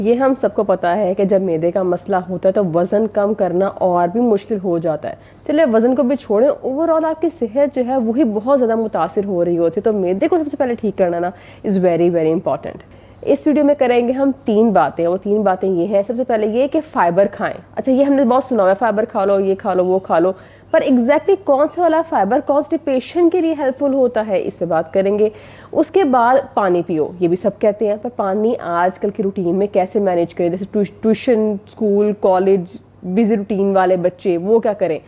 ये हम सबको पता है कि जब मैदे का मसला होता है तो वज़न कम करना और भी मुश्किल हो जाता है। चलिए वज़न को भी छोड़ें, ओवरऑल आपकी सेहत जो है वही बहुत ज़्यादा मुतासिर हो रही होती है। तो मैदे को सबसे पहले ठीक करना ना इज़ वेरी वेरी इंपॉर्टेंट। इस वीडियो में करेंगे हम 3 बातें। वो 3 बातें ये हैं, सबसे पहले ये कि फ़ाइबर खाएं। अच्छा, ये हमने बहुत सुना हुआ है, फ़ाइबर खा लो, ये खा लो, वो खा लो, पर एग्जैक्टली कौन सा वाला फ़ाइबर कॉन्स्टिपेशन के लिए हेल्पफुल होता है, इस पे बात करेंगे। उसके बाद पानी पियो, ये भी सब कहते हैं, पर पानी आजकल की रूटीन में कैसे मैनेज करें। जैसे tuition, school, college, busy routine वाले बच्चे, वो क्या करें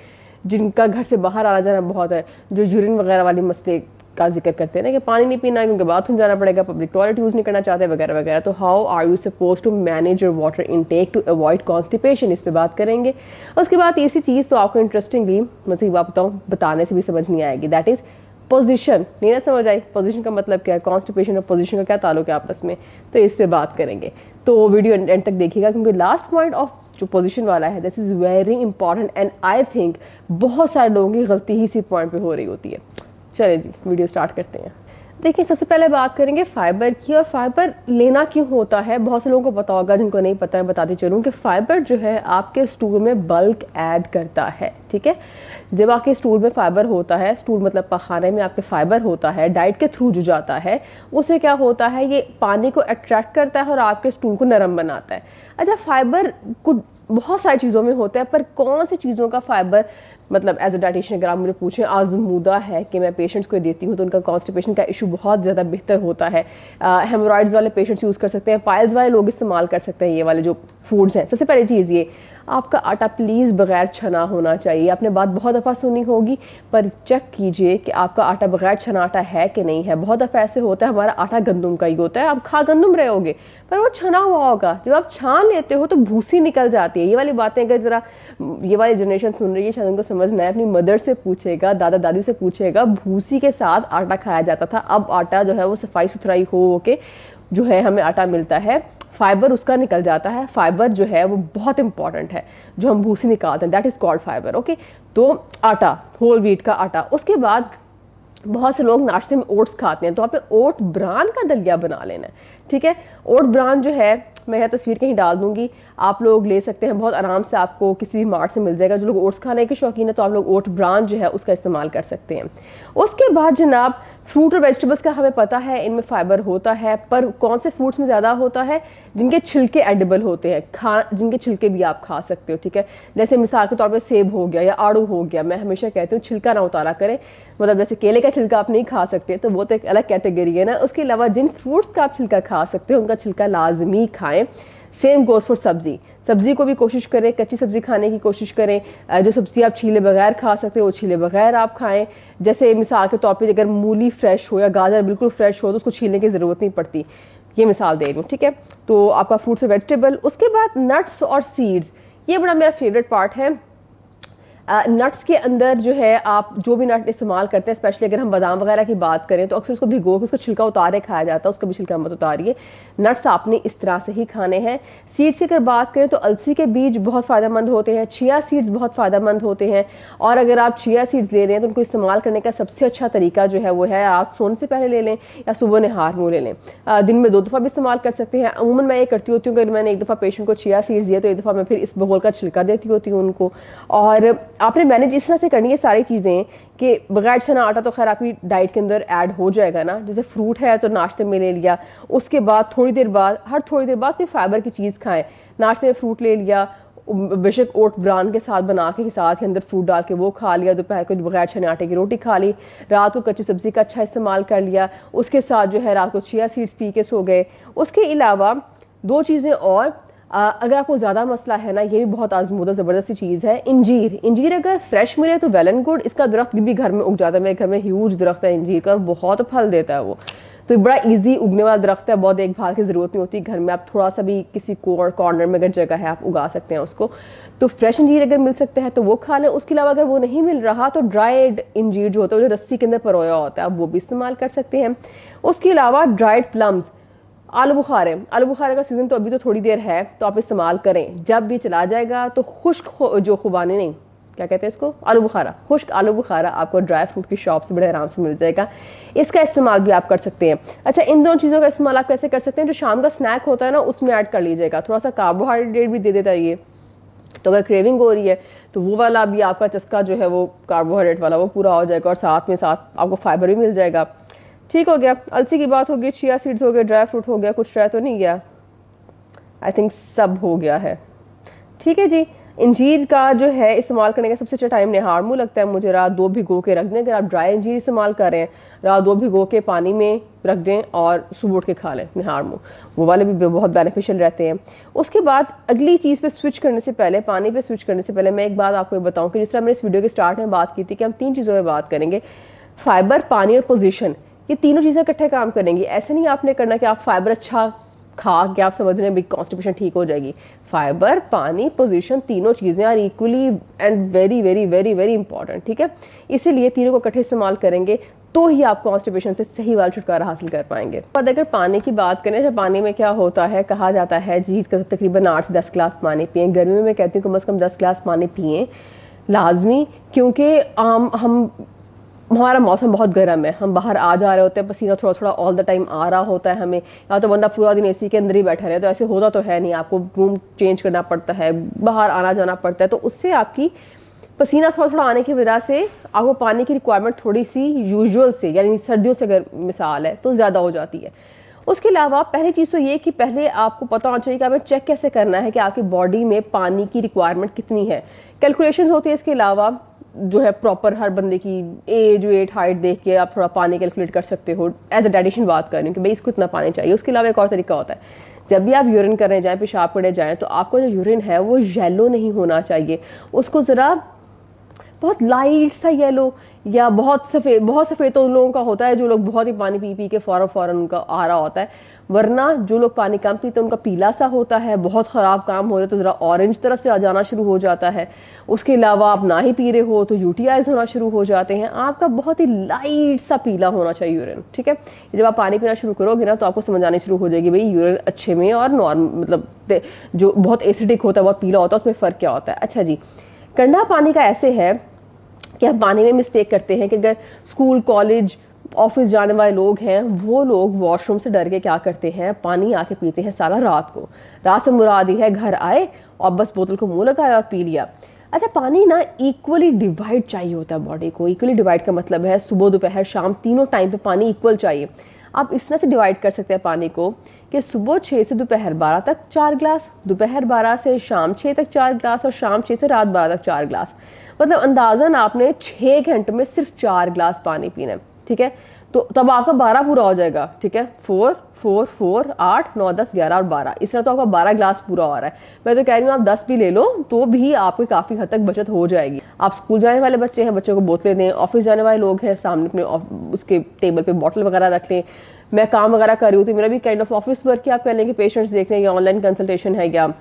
जिनका घर से बाहर आना जाना बहुत है, जो यूरिन वगैरह वाली मसले का जिक्र करते हैं ना कि पानी नहीं पीना है क्योंकि बाथरूम जाना पड़ेगा, पब्लिक टॉयलेट यूज़ नहीं करना चाहते वगैरह वगैरह। तो how are you suppose to manage your water intake to avoid constipation, इस पे बात करेंगे। उसके बाद तीसरी चीज़ तो आपको इंटरेस्टिंगली मैं सही बात बताऊँ, बताने से भी समझ नहीं आएगी, दैट इज़ पोजीशन। नहीं ना समझ आई पोजीशन का मतलब क्या है, कॉन्स्टिपेशन और पोजीशन का क्या ताल्लुक है आपस में, तो इस पे बात करेंगे। तो वीडियो एंड तक देखिएगा क्योंकि लास्ट पॉइंट ऑफ जो पोजीशन वाला है this is very important and I think बहुत सारे लोगों की गलती ही इसी पॉइंट पे हो रही होती है। चलिए जी वीडियो स्टार्ट करते हैं। देखिए सबसे पहले बात करेंगे फाइबर की, और फाइबर लेना क्यों होता है। बहुत से लोगों को पता होगा, जिनको नहीं पता है बताती चलूँ कि फाइबर जो है आपके स्टूल में बल्क ऐड करता है। ठीक है, जब आपके स्टूल में फाइबर होता है, स्टूल मतलब पखाने में आपके फाइबर होता है, डाइट के थ्रू जो जाता है, उससे क्या होता है, ये पानी को अट्रैक्ट करता है और आपके स्टूल को नरम बनाता है। अच्छा, फाइबर को बहुत सारी चीज़ों में होता है, पर कौन सी चीज़ों का फाइबर मतलब एज अ डाइटिशियन अगर आप मुझे पूछें आजमूदा है कि मैं पेशेंट्स को देती हूँ तो उनका कॉन्स्टिपेशन का इशू बहुत ज़्यादा बेहतर होता है। हेमोरॉइड्स वाले पेशेंट्स यूज़ कर सकते हैं, पाइल्स वाले लोग इस्तेमाल कर सकते हैं ये वाले जो फूड्स हैं। सबसे पहली चीज़ ये, आपका आटा प्लीज़ बगैर छना होना चाहिए। आपने बात बहुत दफ़ा सुनी होगी, पर चेक कीजिए कि आपका आटा बगैर छना आटा है कि नहीं है। बहुत दफ़ा ऐसे होता है हमारा आटा गंदम का ही होता है, आप खा गंदम रहे होगे पर वो छना हुआ होगा, जब आप छान लेते हो तो भूसी निकल जाती है। ये वाली बातें अगर ज़रा ये वाली जनरेशन सुन रही है शायद उनको समझना है, अपनी मदर से पूछेगा, दादा दादी से पूछेगा, भूसी के साथ आटा खाया जाता था। अब आटा जो है वो सफाई सुथराई हो के जो है हमें आटा मिलता है, फाइबर उसका निकल जाता है। फाइबर जो है वो बहुत इंपॉर्टेंट है, जो हम भूसी निकालते हैं, that is called fibre. Okay, तो आटा, होल व्हीट का आटा। उसके बाद बहुत से लोग नाश्ते में ओट्स खाते हैं, तो आपने ओट ब्रान का दलिया बना लेना है। ठीक है, ओट ब्रान जो है मैं यहाँ तस्वीर कहीं डाल दूंगी, आप लोग ले सकते हैं, बहुत आराम से आपको किसी भी मार्ट से मिल जाएगा। जो लोग ओट्स खाने के शौकीन है तो आप लोग ओट ब्रान जो है उसका इस्तेमाल कर सकते हैं। उसके बाद जनाब फ्रूट और वेजिटेबल्स का हमें पता है इनमें फाइबर होता है, पर कौन से फ्रूट्स में ज़्यादा होता है, जिनके छिलके एडिबल होते हैं, जिनके छिलके भी आप खा सकते हो। ठीक है, जैसे मिसाल के तौर पे सेब हो गया या आड़ू हो गया, मैं हमेशा कहती हूँ छिलका ना उतारा करें, मतलब जैसे केले का छिलका आप नहीं खा सकते तो वो तो एक अलग कैटेगरी है ना। उसके अलावा जिन फ्रूट्स का आप छिलका खा सकते हो उनका छिलका लाजमी खाएं। सेम गोज फॉर सब्जी, सब्जी को भी कोशिश करें कच्ची सब्जी खाने की कोशिश करें। जो सब्जी आप छीले बगैर खा सकते हो वो छीले बगैर आप खाएं। जैसे मिसाल के तौर पे अगर मूली फ्रेश हो या गाजर बिल्कुल फ्रेश हो तो उसको छीलने की ज़रूरत नहीं पड़ती, ये मिसाल दे रही हूँ। ठीक है, तो आपका फ्रूट्स और वेजिटेबल। उसके बाद नट्स और सीड्स, ये बड़ा मेरा फेवरेट पार्ट है। नट्स के अंदर जो है आप जो भी नट इस्तेमाल करते हैं, स्पेशली अगर हम बादाम वगैरह की बात करें तो अक्सर उसको भिगो के उसका छिलका उतारे खाया जाता है, उसका भी छिलका मत उतारिए। नट्स आपने इस तरह से ही खाने हैं। सीड्स की अगर बात करें तो अलसी के बीज बहुत फ़ायदेमंद होते हैं, चिया सीड्स बहुत फ़ायदेमंद होते हैं। और अगर आप चिया सीड्स ले रहे हैं तो उनको इस्तेमाल करने का सबसे अच्छा तरीका जो है वो है रात सोने से पहले ले लें या सुबह नहार मुँह ले लें। दिन में 2 दफ़ा भी इस्तेमाल कर सकते हैं। अमूमन मैं ये करती होती हूँ कि मैंने एक दफ़ा पेशेंट को चिया सीड्स दिए तो एक दफ़ा मैं फिर इस बगोल का छिलका देती होती हूँ उनको। और आपने मैनेज इस तरह से करनी है सारी चीज़ें कि बगैर छना आटा तो खैर आपकी डाइट के अंदर ऐड हो जाएगा ना। जैसे फ्रूट है तो नाश्ते में ले लिया, उसके बाद थोड़ी देर बाद, हर थोड़ी देर बाद कोई फाइबर की चीज़ खाएं। नाश्ते में फ्रूट ले लिया, बेशक ओट ब्रान के साथ बना के साथ के अंदर फ्रूट डाल के वो खा लिया, दोपहर को बगैर छने आटे की रोटी खा ली, रात को कच्ची सब्जी का अच्छा इस्तेमाल कर लिया, उसके साथ जो है रात को चिया सीड्स पी के सो गए। उसके अलावा 2 चीज़ें और, अगर आपको ज़्यादा मसला है ना, ये भी बहुत आजमूदा ज़बरदस्ती चीज़ है, इंजीर। इंजीर अगर फ्रेश मिले तो वेल एंड गुड, इसका दरख्त भी घर में उग जाता है, मेरे घर में ह्यूज दरख्त है इंजीर का और बहुत फल देता है वो, तो बड़ा इजी उगने वाला दरख्त है, बहुत देखभाल की ज़रूरत नहीं होती। घर में आप थोड़ा सा भी किसी कॉर्नर में अगर जगह है आप उगा सकते हैं उसको। तो फ्रेश इंजीर अगर मिल सकते हैं तो वो खा लें। उसके अलावा अगर वो नहीं मिल रहा तो ड्राइड इंजीर जो होता है, जो रस्सी के अंदर परोया होता है, आप वो भी इस्तेमाल कर सकते हैं। उसके अलावा ड्राइड प्लम्स, आलू बुखारे, आलू बुखारे का सीज़न तो अभी तो थोड़ी देर है, तो आप इस्तेमाल करें। जब भी चला जाएगा तो खुश्क जो खुबानी नहीं, क्या कहते हैं इसको, आलू बुखारा, खुश्क आलू बुखारा आपको ड्राई फ्रूट की शॉप से बड़े आराम से मिल जाएगा। इसका इस्तेमाल भी आप कर सकते हैं। अच्छा, इन दोनों चीज़ों का इस्तेमाल आप कैसे कर सकते हैं, जो शाम का स्नैक होता है ना उसमें ऐड कर लीजिएगा, थोड़ा सा कार्बोहाइड्रेट भी दे देता है ये। तो अगर क्रेविंग हो रही है तो वो वाला भी आपका चस्का जो है वो कार्बोहाइड्रेट वाला वो पूरा हो जाएगा, और साथ में साथ आपको फाइबर भी मिल जाएगा। ठीक हो गया, अलसी की बात होगी, चिया सीड्स हो गए, ड्राई फ्रूट हो गया, कुछ ट्राई तो नहीं गया, आई थिंक सब हो गया है। ठीक है जी, इंजीर का जो है इस्तेमाल करने का सबसे अच्छा टाइम निहार मुँह लगता है मुझे, रात 2 भिगो के रख दें। अगर आप ड्राई इंजीर इस्तेमाल कर रहे हैं, रात 2 भिगो के पानी में रख दें और सुबह उठ के खा लें निहार मुँह, वो वाले भी बहुत बेनिफिशियल रहते हैं। उसके बाद अगली चीज़ पे स्विच करने से पहले, पानी पे स्विच करने से पहले मैं एक बात आपको बताऊँ कि जिस तरह मैंने इस वीडियो के स्टार्ट में बात की थी कि हम 3 चीज़ों में बात करेंगे, फाइबर, पानी और पोजीशन, ये तीनों चीज़ें इकट्ठे काम करेंगी। ऐसे नहीं आपने करना कि आप फाइबर अच्छा खा के आप समझ रहे हैं बिग कॉन्स्टिपेशन ठीक हो जाएगी। फाइबर, पानी, पोजीशन, तीनों चीज़ें are equally and very very very very important. ठीक है, इसीलिए तीनों को इकट्ठे इस्तेमाल करेंगे तो ही आप कॉन्स्टिपेशन से सही वाला छुटकारा हासिल कर पाएंगे। पर अगर पानी की बात करें, जब पानी में क्या होता है, कहा जाता है जी तकरीबन 8 से 10 गिलास पानी पिए। गर्मी में मैं कहती हूँ कम से कम 10 गिलास पानी पिए लाजमी, क्योंकि हमारा मौसम बहुत गर्म है, हम बाहर आ जा रहे होते हैं, पसीना थोड़ा थोड़ा ऑल द टाइम आ रहा होता है हमें, या तो बंदा पूरा दिन एसी के अंदर ही बैठा रहे, तो ऐसे होता तो है नहीं, आपको रूम चेंज करना पड़ता है, बाहर आना जाना पड़ता है, तो उससे आपकी पसीना थोड़ा थोड़ा आने की वजह से आपको पानी की रिक्वायरमेंट थोड़ी सी यूजुअल से, यानी सर्दियों से अगर मिसाल है तो ज़्यादा हो जाती है। उसके अलावा पहली चीज़ तो ये कि पहले आपको पता होना चाहिए कि हमें चेक कैसे करना है कि आपकी बॉडी में पानी की रिक्वायरमेंट कितनी है। कैलकुलेशंस होती है इसके अलावा, जो है प्रॉपर हर बंदे की एज, वेट, हाइट देख के आप थोड़ा पानी कैलकुलेट कर सकते हो। एज अ डाइटिशियन बात कर रही हूँ कि भाई इसको इतना पानी चाहिए। उसके अलावा एक और तरीका होता है, जब भी आप यूरिन करने जाएं, पेशाब करने जाएं, तो आपको जो यूरिन है वो येलो नहीं होना चाहिए, उसको ज़रा बहुत लाइट सा येलो या बहुत सफ़ेद तो उन लोगों का होता है जो लोग बहुत ही पानी पी पी के फ़ौरन उनका आ रहा होता है, वरना जो लोग पानी कम पीते हैं उनका पीला सा होता है। बहुत ख़राब काम हो रहा है तो ज़रा ऑरेंज तरफ से जाना शुरू हो जाता है। उसके अलावा आप ना ही पी रहे हो तो यूटीआईज होना शुरू हो जाते हैं। आपका बहुत ही लाइट सा पीला होना चाहिए यूरिन। ठीक है, जब आप पानी पीना शुरू करोगे ना तो आपको समझ आनी शुरू हो जाएगी भाई यूरिन अच्छे में और नॉर्मल, मतलब जो बहुत एसिडिक होता है, बहुत पीला होता है, उसमें फ़र्क क्या होता है। अच्छा जी, करना पानी का ऐसे है कि हम पानी में मिस्टेक करते हैं कि अगर स्कूल, कॉलेज, ऑफिस जाने वाले लोग हैं, वो लोग वॉशरूम से डर के क्या करते हैं, पानी आके पीते हैं सारा रात को। रात से मुराद ही है घर आए और बस बोतल को मुंह लगाया और पी लिया। अच्छा, पानी ना इक्वली डिवाइड चाहिए होता है बॉडी को। इक्वली डिवाइड का मतलब है सुबह, दोपहर, शाम, तीनों टाइम पे पानी इक्वल चाहिए। आप इस तरह से डिवाइड कर सकते हैं पानी को कि सुबह 6 से दोपहर 12 तक 4 गिलास, दोपहर 12 से शाम 6 तक 4 गिलास, और शाम 6 से रात 12 तक 4 गिलास। मतलब अंदाजन आपने 6 घंटे में सिर्फ 4 गिलास पानी पीना है। ठीक है, तो तब आपका 12 पूरा हो जाएगा। ठीक है, 4 4 4 8 9 10 11 और 12, इस तरह तो आपका 12 गिलास पूरा हो रहा है। मैं तो कह रही हूँ आप 10 भी ले लो तो भी आपकी काफ़ी हद तक बचत हो जाएगी। आप स्कूल जाने वाले बच्चे हैं, बच्चों को बोतलें दें। ऑफिस जाने वाले लोग हैं, सामने अपने उसके टेबल पे बॉटल वगैरह रख लें। मैं काम वगैरह कर रही हूँ तो मेरा भी काइंड ऑफ ऑफिस वर्क है, आप कह लें कि पेशेंट्स देख लें या ऑनलाइन कंसल्टेशन है या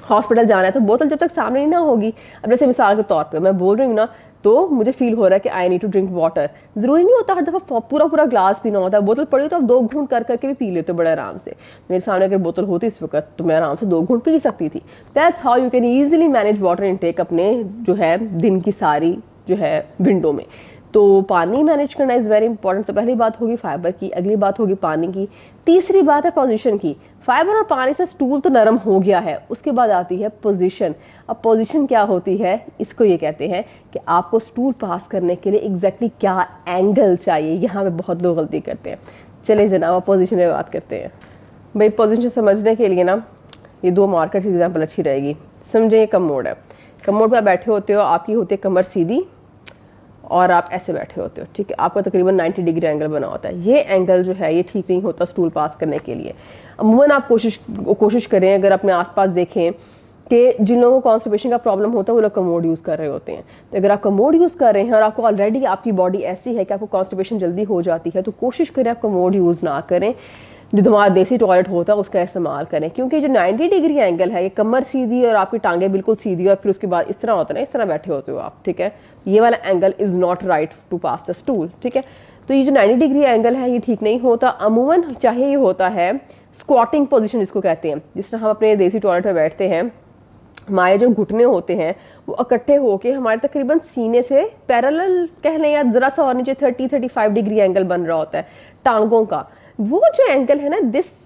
हॉस्पिटल जाना है, तो बोतल जब तक सामने नहीं ना होगी, अब जैसे मिसाल के तौर पे मैं बोल रही हूँ ना, तो मुझे फील हो रहा है कि I need to drink water. जरूरी नहीं होता हर दफ़ा पूरा पूरा ग्लास पीना होता है। बोतल पड़ी तो आप 2 घूंट कर करके भी पी लेते हो बड़े आराम से। मेरे सामने अगर बोतल होती इस वक्त तो मैं आराम से 2 घूंट पी सकती थी। That's how you can easily manage water intake अपने जो है दिन की सारी जो है विंडो में। तो पानी मैनेज करना इज़ वेरी इंपॉर्टेंट। तो पहली बात होगी फाइबर की, अगली बात होगी पानी की, तीसरी बात है पोजीशन की। फाइबर और पानी से स्टूल तो नरम हो गया है, उसके बाद आती है पोजीशन। अब पोजीशन क्या होती है, इसको ये कहते हैं कि आपको स्टूल पास करने के लिए एग्जैक्टली क्या एंगल चाहिए। यहाँ पे बहुत लोग गलती करते हैं। चलिए जनाब, पोजीशन में बात करते हैं। भाई पोजीशन समझने के लिए ना ये 2 मार्कर की एग्जाम्पल अच्छी रहेगी। समझे, ये कमोड है, कमोड पर आप बैठे होते हो, आपकी होती है कमर सीधी और आप ऐसे बैठे होते हो। ठीक है, आपका तकरीबन 90 डिग्री एंगल बना होता है। ये एंगल जो है ये ठीक नहीं होता स्टूल पास करने के लिए। अमूमन आप कोशिश करें, अगर अपने आसपास देखें कि जिन लोगों को कॉन्स्टिपेशन का प्रॉब्लम होता है वो लोग कमोड यूज़ कर रहे होते हैं। तो अगर आप कमोड यूज़ कर रहे हैं और आपको ऑलरेडी आपकी बॉडी ऐसी है कि आपको कॉन्स्टिपेशन जल्दी हो जाती है, तो कोशिश करें आप कमोड यूज़ ना करें, जो हमारा देसी टॉयलेट होता है उसका इस्तेमाल करें। क्योंकि जो 90 डिग्री एंगल है, ये कमर सीधी और आपकी टांगे बिल्कुल सीधी और फिर उसके बाद इस तरह होता है ना, इस तरह बैठे होते हो आप। ठीक है, ये वाला angle is not right to pass the stool. ठीक है, तो ये जो 90 डिग्री एंगल है ये ठीक नहीं होता। अमूमन चाहे ये होता है स्क्वाटिंग पोजीशन जिसको कहते हैं, जिस तरह हम अपने देसी टॉयलेट में बैठते हैं, हमारे जो घुटने होते हैं वो इकट्ठे होके हमारे तकरीबन सीने से पैरेलल कह लें या जरा सा और नीचे 30-35 डिग्री एंगल बन रहा होता है टांगों का। वो जो एंगल है ना,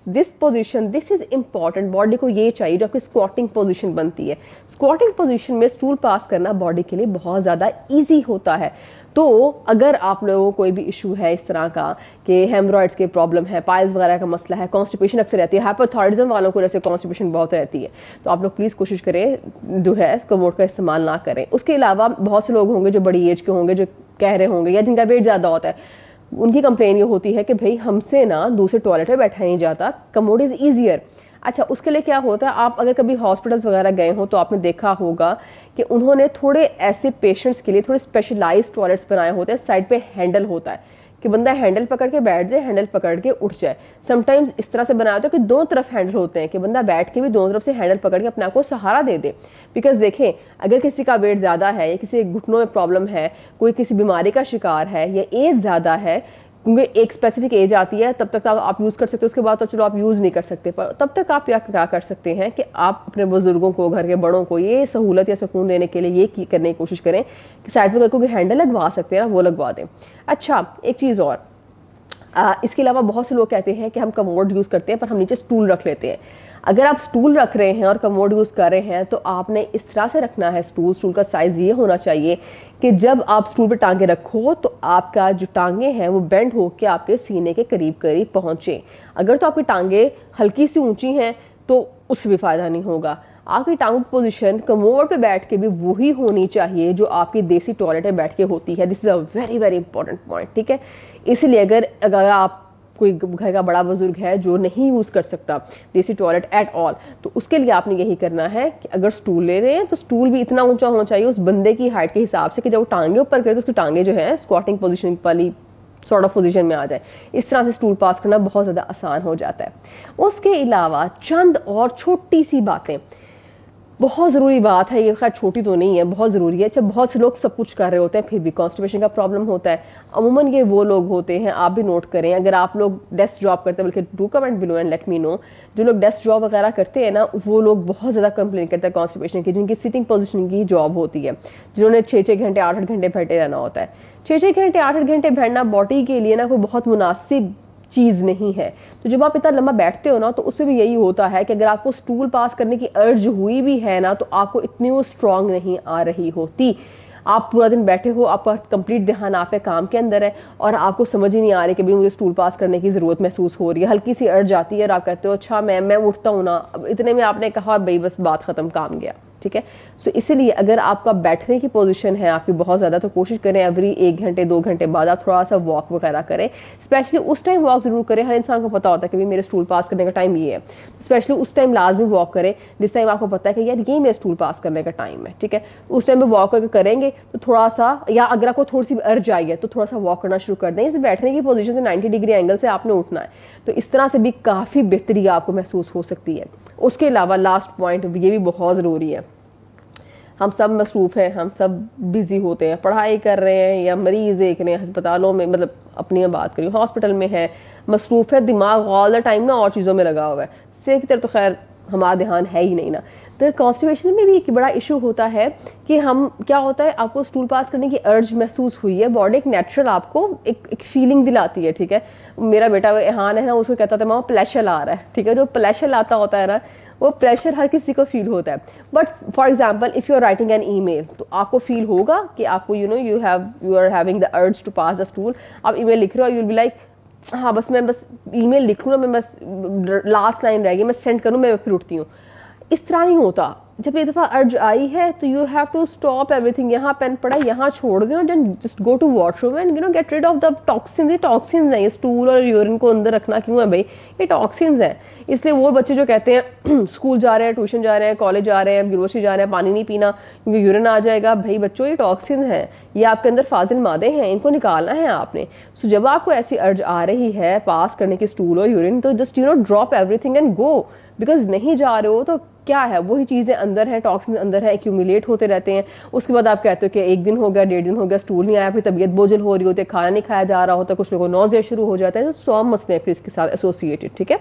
this position, this is important. Body को ये चाहिए जो आपकी स्क्वाटिंग पोजीशन बनती है। स्क्वाटिंग पोजीशन में स्टूल पास करना बॉडी के लिए बहुत ज़्यादा ईजी होता है। तो अगर आप लोगों को कोई भी इशू है इस तरह का कि हेमरॉइड्स के प्रॉब्लम है, पाइल्स वगैरह का मसला है, कॉन्स्टिपेशन अक्सर रहती है, हाइपोथायराइडिज्म वालों को जैसे कॉन्स्टिपेशन बहुत रहती है, तो आप लोग प्लीज़ कोशिश करें जो है कमोड का इस्तेमाल ना करें। उसके अलावा बहुत से लोग होंगे जो बड़ी एज के होंगे जो कह रहे होंगे या जिनका वेट ज़्यादा होता है, उनकी कंप्लेन ये होती है कि भाई हमसे ना दूसरे टॉयलेट में बैठा नहीं जाता, कमोड इज़ ईजियर। अच्छा, उसके लिए क्या होता है, आप अगर कभी हॉस्पिटल्स वगैरह गए हो तो आपने देखा होगा कि उन्होंने थोड़े ऐसे पेशेंट्स के लिए थोड़े स्पेशलाइज्ड टॉयलेट्स बनाए होते हैं, साइड पे हैंडल होता है कि बंदा हैंडल पकड़ के बैठ जाए, हैंडल पकड़ के उठ जाए। समटाइम्स इस तरह से बनाया होता है कि दोनों तरफ हैंडल होते हैं कि बंदा बैठ के भी दोनों तरफ से हैंडल पकड़ के अपने आप को सहारा दे दे। बिकॉज देखें, अगर किसी का वेट ज़्यादा है या किसी घुटनों में प्रॉब्लम है, कोई किसी बीमारी का शिकार है या एज ज़्यादा है, क्योंकि एक स्पेसिफिक एज आती है तब तक आप यूज़ कर सकते हो, उसके बाद तो चलो आप यूज़ नहीं कर सकते, पर तब तक आप क्या कर सकते हैं कि आप अपने बुजुर्गों को, घर के बड़ों को ये सहूलत या सुकून देने के लिए ये करने की कोशिश करें कि साइड पर कोई हैंडल लगवा सकते हैं ना, वो लगवा दें। अच्छा, एक चीज़ और, इसके अलावा बहुत से लोग कहते हैं कि हम कमोड यूज़ करते हैं पर हम नीचे स्टूल रख लेते हैं। अगर आप स्टूल रख रहे हैं और कमोड यूज़ कर रहे हैं तो आपने इस तरह से रखना है स्टूल का साइज़ ये होना चाहिए कि जब आप स्टूल पे टांगे रखो तो आपका जो टांगे हैं वो बेंड होकर आपके सीने के करीब करीब पहुँचे। अगर तो आपकी टांगे हल्की सी ऊंची हैं तो उससे भी फ़ायदा नहीं होगा। आपकी टांगों की पोजीशन कमोड पे बैठ के भी वही होनी चाहिए जो आपकी देसी टॉयलेट में बैठ के होती है। This is a very very important point, ठीक है। इसलिए अगर आप कोई घर का बड़ा बुजुर्ग है जो नहीं यूज़ कर सकता देसी टॉयलेट एट ऑल, तो उसके लिए आपने यही करना है कि अगर स्टूल ले रहे हैं तो स्टूल भी इतना ऊंचा होना चाहिए उस बंदे की हाइट के हिसाब से कि जब वो टांगे ऊपर करे तो उसकी टांगे जो है स्क्वाटिंग पोजीशन वाली सॉर्ट ऑफ पोजीशन में आ जाए। इस तरह से स्टूल पास करना बहुत ज़्यादा आसान हो जाता है। उसके अलावा चंद और छोटी सी बातें, बहुत ज़रूरी बात है ये, खैर छोटी तो नहीं है, बहुत ज़रूरी है। अच्छा, बहुत से लोग सब कुछ कर रहे होते हैं फिर भी कॉन्स्टिपेशन का प्रॉब्लम होता है। अमूमन ये वो लोग होते हैं, आप भी नोट करें, अगर आप लोग डेस्क जॉब करते हैं, बल्कि do comment below and let me know, जो लोग डेस्क जॉब वगैरह करते हैं ना, वो लोग बहुत ज़्यादा कंप्लेन करते हैं कॉन्स्टिपेशन की, जिनकी सिटिंग पोजिशन की जॉब होती है, जिन्होंने 6-6 घंटे 8-8 घंटे बैठे रहना होता है। 6-6 घंटे 8-8 घंटे बैठना बॉडी के लिए ना कोई बहुत मुनासिब चीज़ नहीं है। तो जब आप इतना लंबा बैठते हो ना तो उसमें भी यही होता है कि अगर आपको स्टूल पास करने की अर्ज हुई भी है ना तो आपको इतनी वो स्ट्रांग नहीं आ रही होती। आप पूरा दिन बैठे हो, आपका कंप्लीट ध्यान आप पे काम के अंदर है और आपको समझ ही नहीं आ रही कि भाई मुझे स्टूल पास करने की ज़रूरत महसूस हो रही है। हल्की सी अर्ज आती है और आप कहते हो अच्छा मैं उठता हूँ ना, अब इतने में आपने कहा भाई बस बात ख़त्म, काम गया, ठीक है। सो इसीलिए अगर आपका बैठने की पोजीशन है आपकी बहुत ज़्यादा, तो कोशिश करें एवरी 1 घंटे 2 घंटे बाद आप थोड़ा सा वॉक वगैरह करें। स्पेशली उस टाइम वॉक ज़रूर करें, हर इंसान को पता होता है कि भाई मेरे स्टूल पास करने का टाइम ये है। स्पेशली उस टाइम लाजमी वॉक करें जिस टाइम आपको पता है कि यार ये मेरे स्टूल पास करने का टाइम है, ठीक है। उस टाइम पर वॉक करेंगे तो थोड़ा सा, या अगर आपको थोड़ी सी अर्ज आई है तो थोड़ा सा वॉक करना शुरू कर दें। इस बैठने की पोजीशन से 90 डिग्री एंगल से आपने उठना है, तो इस तरह से भी काफ़ी बेहतरी आपको महसूस हो सकती है। उसके अलावा लास्ट पॉइंट ये भी बहुत ज़रूरी है, हम सब मसरूफ़ हैं, हम सब बिज़ी होते हैं, पढ़ाई कर रहे हैं या मरीज़ देख रहे हैं अस्पतालों में, मतलब अपनी बात करी हॉस्पिटल में है, मसरूफ़ है, दिमाग ऑल द टाइम ना और चीज़ों में लगा हुआ है। सेहत की तरफ तो खैर हमारा ध्यान है ही नहीं ना। तो कॉन्स्टिपेशन में भी एक बड़ा इशू होता है कि हम, क्या होता है, आपको स्टूल पास करने की अर्ज महसूस हुई है, बॉडी एक नेचुरल आपको एक फीलिंग दिलाती है, ठीक है। मेरा बेटा एहान है ना, उसको कहता था मामा प्लेशर आ रहा है, ठीक है। जो प्लेशर आता होता है ना, वो प्रेशर हर किसी को फील होता है। But for example if you are writing an email तो आपको फील होगा कि आपको you are having the urge to pass the stool. आप ईमेल लिख रहे हो, यू विल बी लाइक हाँ बस मैं बस ईमेल लिख लूँ ना, मैं बस लास्ट लाइन रह गई, मैं सेंड करूँ, मैं फिर उठती हूँ। इस तरह नहीं होता। जब एक दफ़ा अर्ज आई है तो you have to stop everything, यहाँ पेन पड़ा यहाँ छोड़ दो, just go to washroom and get rid of the toxins. ये टॉक्सिन्स हैं, ये स्टूल और यूरिन को अंदर रखना क्यों है भाई, ये टॉक्सिन्स हैं। इसलिए वो बच्चे जो कहते हैं स्कूल जा रहे हैं, ट्यूशन जा रहे हैं, कॉलेज जा रहे हैं, यूनिवर्सिटी जा रहे हैं, पानी नहीं पीना क्योंकि यूरिन आ जाएगा, भाई बच्चों ये टॉक्सिन्स हैं, ये आपके अंदर फाजिल मादे हैं, इनको निकालना है आपने। सो जब आपको ऐसी अर्ज आ रही है पास करने की स्टूल और यूरिन, तो just drop everything and go. Because नहीं जा रहे हो तो क्या है, वही चीज़ें अंदर हैं, टॉक्सिन अंदर है, एक्यूमुलेट होते रहते हैं। उसके बाद आप कहते हो कि 1 दिन हो गया, 1.5 दिन हो गया, स्टूल नहीं आया, फिर तबीयत बोझल हो रही होती है, खाना नहीं खाया जा रहा होता, कुछ लोगों को नौज़िया शुरू हो जाता है। तो 100 मसले फिर इसके साथ एसोसिएटेड, ठीक है।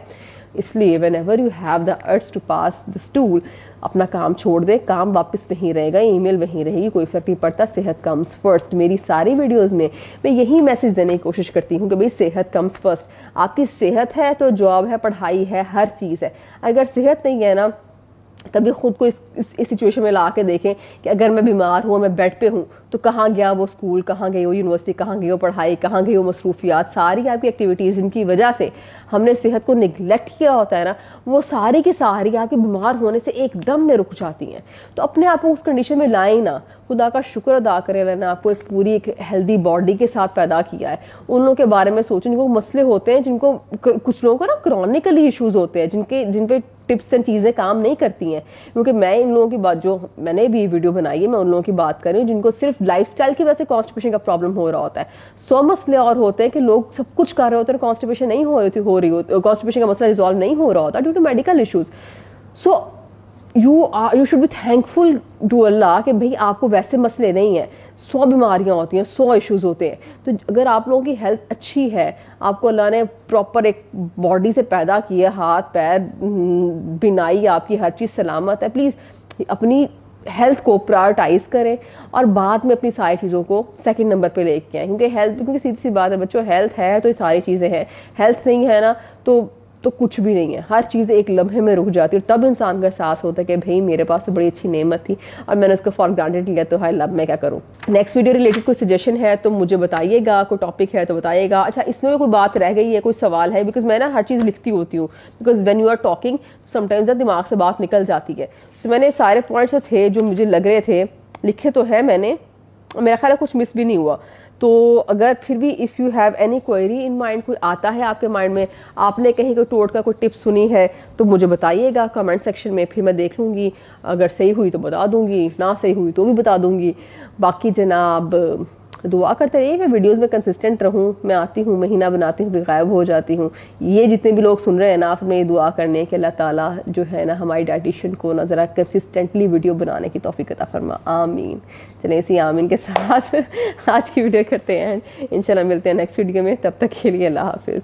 इसलिए whenever you have the urge to pass the stool, अपना काम छोड़ दे, काम वापस वहीं रहेगा, ईमेल वहीं रहेगी, कोई फर्क नहीं पड़ता, सेहत कम्स फर्स्ट। मेरी सारी वीडियोस में मैं यही मैसेज देने की कोशिश करती हूँ कि भाई सेहत कम्स फर्स्ट। आपकी सेहत है तो जॉब है, पढ़ाई है, हर चीज़ है। अगर सेहत नहीं है ना, कभी खुद को इस सिचुएशन में ला के देखें कि अगर मैं बीमार हूँ और मैं बेड पे हूँ तो कहाँ गया वो स्कूल, कहाँ गई वो यूनिवर्सिटी, कहाँ गई वो पढ़ाई, कहाँ गई वो मसरूफियात, सारी आपकी एक्टिविटीज़ जिनकी वजह से हमने सेहत को निगलेक्ट किया होता है ना, वो सारी की सारी आपके बीमार होने से एकदम में रुक जाती हैं। तो अपने आप को उस कंडीशन में लाएं ना, खुदा का शुक्र अदा करें मैंने आपको एक पूरी एक हेल्दी बॉडी के साथ पैदा किया है। उन लोगों के बारे में सोचें जिनको मसले होते हैं, जिनको कुछ लोगों को ना क्रॉनिकली इश्यूज होते हैं, जिन पे टिप्स एंड चीज़ें काम नहीं करती हैं। क्योंकि मैं इन लोगों की बात, जो मैंने भी वीडियो बनाई है, मैं उन लोगों की बात कर रही हूँ जिनको सिर्फ लाइफस्टाइल की वजह से कॉन्स्टिपेशन का प्रॉब्लम हो रहा होता है। 100 मसले और होते हैं कि लोग सब कुछ कर रहे होते हैं, कॉन्स्टिपेशन नहीं हो रही होती, कॉन्स्टिपेशन का मसला रिजॉल्व नहीं हो रहा होता due to medical issues. So you should be thankful to Allah कि भाई आपको वैसे मसले नहीं हैं। 100 बीमारियां होती हैं, 100 इश्यूज होते हैं। तो अगर आप लोगों की हेल्थ अच्छी है, आपको अल्लाह ने प्रॉपर एक बॉडी से पैदा किया, हाथ पैर बिनाई आपकी हर चीज़ सलामत है, प्लीज़ अपनी हेल्थ को प्रायोरिटाइज करें और बाद में अपनी सारी चीज़ों को सेकंड नंबर पे लेके आएँ। क्योंकि सीधी सी बात है बच्चों, हेल्थ है तो ये सारी चीज़ें हैं, हेल्थ नहीं है ना तो कुछ भी नहीं है। हर चीज़ एक लम्हे में रुक जाती है और तब इंसान का एहसास होता है कि भाई मेरे पास तो बड़ी अच्छी नेमत थी और मैंने उसको फॉर ग्रांटेड लिया, तो हाय लब मैं क्या करूँ। नेक्स्ट वीडियो रिलेटेड कोई सजेशन है तो मुझे बताइएगा, कोई टॉपिक है तो बताइएगा। अच्छा, इसमें कोई बात रह गई है, कोई सवाल है, बिकॉज मैं ना हर चीज़ लिखती होती हूँ, because when you are talking sometimes ना दिमाग से बात निकल जाती है। तो मैंने सारे पॉइंट्स जो थे, जो मुझे लग रहे थे, लिखे तो है मैंने, मेरा ख्याल है कुछ मिस भी नहीं हुआ। तो अगर फिर भी if you have any query in mind, कोई आता है आपके माइंड में, आपने कहीं कोई टोटका कोई टिप सुनी है तो मुझे बताइएगा कमेंट सेक्शन में, फिर मैं देख लूँगी। अगर सही हुई तो बता दूँगी, ना सही हुई तो भी बता दूँगी। बाकी जनाब दुआ करते रहिए मैं वीडियोस में कंसिस्टेंट रहूँ। मैं आती हूँ, महीना बनाती हूँ, फिर गायब हो जाती हूँ। ये जितने भी लोग सुन रहे हैं ना, आप में दुआ करने कि अल्लाह ताला जो है ना हमारी डाइटिशियन को ना ज़रा कंसिस्टेंटली वीडियो बनाने की तौफीक अता फरमा, आमीन। चलें इसी आमीन के साथ आज की वीडियो करते हैं, इंशाल्लाह मिलते हैं नेक्स्ट वीडियो में। तब तक के लिए अल्लाह हाफिज़।